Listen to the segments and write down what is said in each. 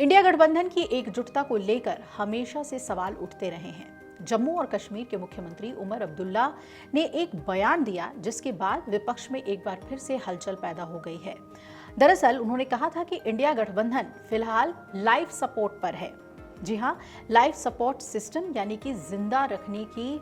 India गठबंधन की एकजुटता को लेकर हमेशा से सवाल उठते रहे हैं। जम्मू और कश्मीर के मुख्यमंत्री उमर अब्दुल्ला ने एक बयान दिया, जिसके बाद विपक्ष में एक बार फिर से हलचल पैदा हो गई है। दरअसल उन्होंने कहा था कि इंडिया गठबंधन फिलहाल लाइफ सपोर्ट पर है। जी हां, लाइफ सपोर्ट सिस्टम यानी कि जिंदा रखने की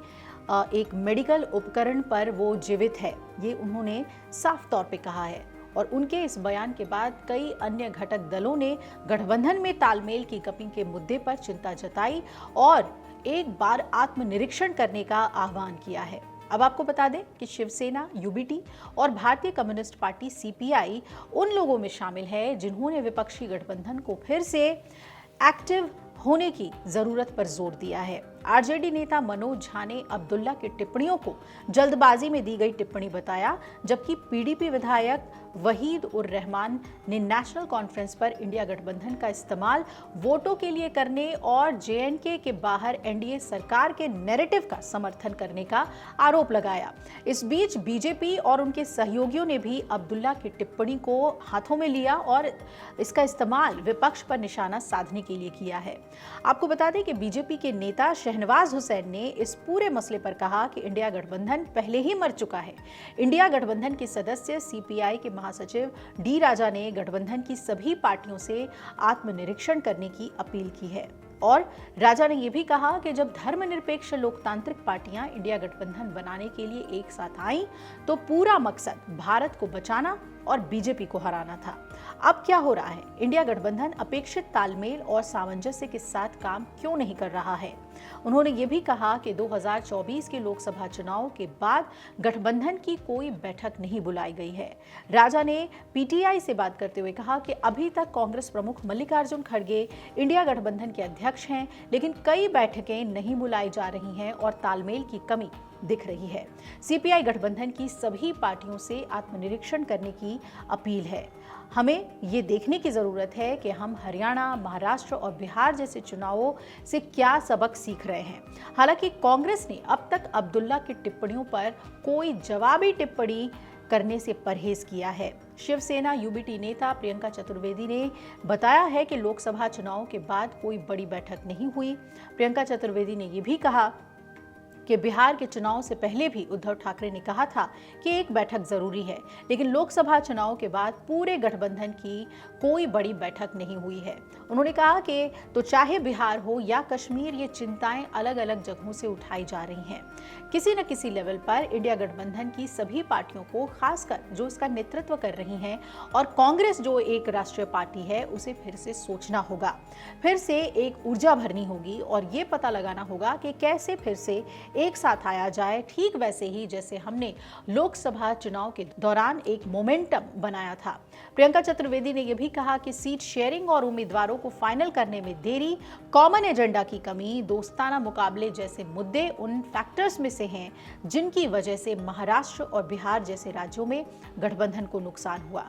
एक मेडिकल उपकरण पर वो जीवित है, ये उन्होंने साफ तौर पे कहा है। और उनके इस बयान के बाद कई अन्य घटक दलों ने गठबंधन में तालमेल की कमी के मुद्दे पर चिंता जताई और एक बार आत्मनिरीक्षण करने का आह्वान किया है। अब आपको बता दें कि शिवसेना, यूबीटी और भारतीय कम्युनिस्ट पार्टी सीपीआई उन लोगों में शामिल है जिन्होंने विपक्षी गठबंधन को फिर से एक्टिव होने की जरूरत पर जोर दिया है। आरजेडी नेता मनोज झा ने अब्दुल्ला की टिप्पणियों को जल्दबाजी में दी गई टिप्पणी बताया, जबकि पीडीपी विधायक वहीद उर रहमान ने नेशनल कॉन्फ्रेंस पर इंडिया गठबंधन का इस्तेमाल वोटों के लिए करने और जेएनके के बाहर एनडीए सरकार के नैरेटिव का समर्थन करने का आरोप लगाया। इस बीच बीजेपी और उनके सहयोगियों ने भी अब्दुल्ला की टिप्पणी को हाथों में लिया और इसका इस्तेमाल विपक्ष पर निशाना साधने के लिए किया है। आपको बता दें कि बीजेपी के नेता शहनवाज हुसैन ने इस पूरे मसले पर कहा कि इंडिया गठबंधन पहले ही मर चुका है। इंडिया गठबंधन के सदस्य सीपीआई के महासचिव डी राजा ने गठबंधन की सभी पार्टियों से आत्मनिरीक्षण करने की अपील की है। और राजा ने यह भी कहा कि जब धर्मनिरपेक्ष लोकतांत्रिक पार्टियां इंडिया गठबंधन बनाने के लिए एक साथ आईं, तो पूरा मकसद भारत को बचाना और बीजेपी को हराना था। अब क्या हो रहा है? इंडिया गठबंधन अपेक्षित तालमेल और सामंजस्य के साथ काम क्यों नहीं कर रहा है? उन्होंने ये भी कहा कि 2024 के लोकसभा चुनाव के बाद गठबंधन की कोई बैठक नहीं बुलाई गई है। राजा ने पीटीआई से बात करते हुए कहा कि अभी तक कांग्रेस प्रमुख मल्लिकार्जुन खड़गे इंडिया गठबंधन के अध्यक्ष हैं, लेकिन कई बैठकें नहीं बुलाई जा रही हैं और तालमेल की कमी दिख रही है। सीपीआई गठबंधन की सभी पार्टियों से आत्मनिरीक्षण करने की अपील है। हमें ये देखने की जरूरत है कि हम हरियाणा, महाराष्ट्र और बिहार जैसे चुनावों से क्या सबक सीख रहे हैं। हालांकि कांग्रेस ने अब तक अब्दुल्ला की टिप्पणियों पर कोई जवाबी टिप्पणी करने से परहेज किया है। शिवसेना यूबीटी नेता प्रियंका चतुर्वेदी ने बताया है कि लोकसभा चुनाव के बाद कोई बड़ी बैठक नहीं हुई। प्रियंका चतुर्वेदी ने यह भी कहा कि बिहार के चुनाव से पहले भी उद्धव ठाकरे ने कहा था कि एक बैठक जरूरी है, लेकिन लोकसभा चुनाव के बाद पूरे गठबंधन की कोई बड़ी बैठक नहीं हुई है। उन्होंने कहा कि तो चाहे बिहार हो या कश्मीर, ये चिंताएं अलग अलग जगहों से उठाई जा रही हैं। किसी न किसी लेवल पर इंडिया गठबंधन की सभी पार्टियों को, खासकर जो इसका नेतृत्व कर रही हैं और कांग्रेस जो एक राष्ट्रीय पार्टी है, उसे फिर से सोचना होगा, फिर से एक ऊर्जा भरनी होगी और ये पता लगाना होगा कि कैसे फिर से एक साथ आया जाए, ठीक वैसे ही जैसे हमने लोकसभा चुनाव के दौरान एक मोमेंटम बनाया था। प्रियंका चतुर्वेदी ने यह भी कहा कि सीट शेयरिंग और उम्मीदवारों को फाइनल करने में देरी, कॉमन एजेंडा की कमी, दोस्ताना मुकाबले जैसे मुद्दे उन फैक्टर्स में से हैं जिनकी वजह से महाराष्ट्र और बिहार जैसे राज्यों में गठबंधन को नुकसान हुआ।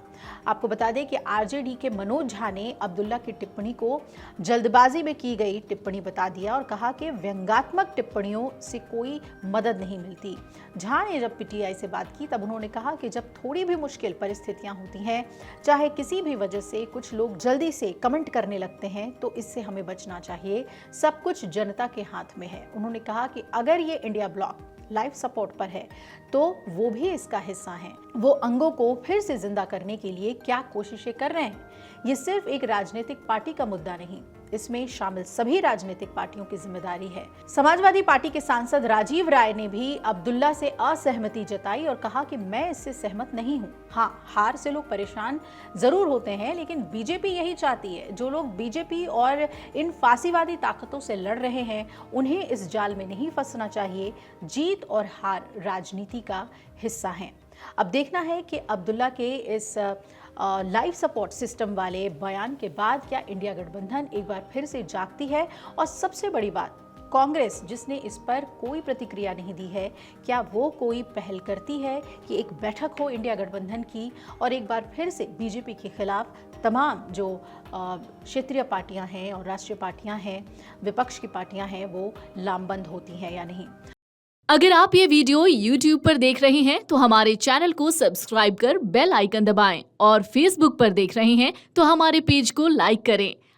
आपको बता दें कि आरजेडी के मनोज झा ने अब्दुल्ला की टिप्पणी को जल्दबाजी में की गई टिप्पणी बता दिया और कहा कि व्यंग्यात्मक टिप्पणियों से कोई मदद नहीं मिलती। झा ने जब पीटीआई से बात की, तब उन्होंने कहा कि जब थोड़ी भी मुश्किल परिस्थितियां होती हैं, चाहे किसी भी वजह से कुछ लोग जल्दी से कमेंट करने लगते हैं, तो इससे हमें बचना चाहिए। सब कुछ जनता के हाथ में है। उन्होंने कहा कि अगर ये इंडिया ब्लॉक लाइफ सपोर्ट पर है, तो वो भी इसका हिस्सा हैं। वो अंगों को फिर से जिंदा करने के लिए क्या कोशिशें कर रहे हैं। ये सिर्फ एक राजनीतिक पार्टी का मुद्दा नहीं, इसमें शामिल सभी राजनीतिक पार्टियों की जिम्मेदारी है। समाजवादी पार्टी के सांसद राजीव राय ने भी अब्दुल्ला से असहमति जताई और कहा कि मैं इससे सहमत नहीं हूं। हाँ, हार से लोग परेशान जरूर होते हैं, लेकिन बीजेपी यही चाहती है। जो लोग बीजेपी और इन फांसीवादी ताकतों से लड़ रहे हैं, उन्हें इस जाल में नहीं फंसना चाहिए। जीत और हार राजनीति का हिस्सा हैं। अब देखना है कि अब्दुल्ला के इस लाइफ सपोर्ट सिस्टम वाले बयान के बाद क्या इंडिया गठबंधन एक बार फिर से जागती है, और सबसे बड़ी बात, कांग्रेस जिसने इस पर कोई प्रतिक्रिया नहीं दी है, क्या वो कोई पहल करती है कि एक बैठक हो इंडिया गठबंधन की और एक बार फिर से बीजेपी के खिलाफ तमाम जो क्षेत्रीय पार्टियां हैं और राष्ट्रीय पार्टियां हैं, विपक्ष की पार्टियां हैं, वो लामबंद होती हैं या नहीं। अगर आप ये वीडियो YouTube पर देख रहे हैं तो हमारे चैनल को सब्सक्राइब कर बेल आइकन दबाएं, और Facebook पर देख रहे हैं तो हमारे पेज को लाइक करें।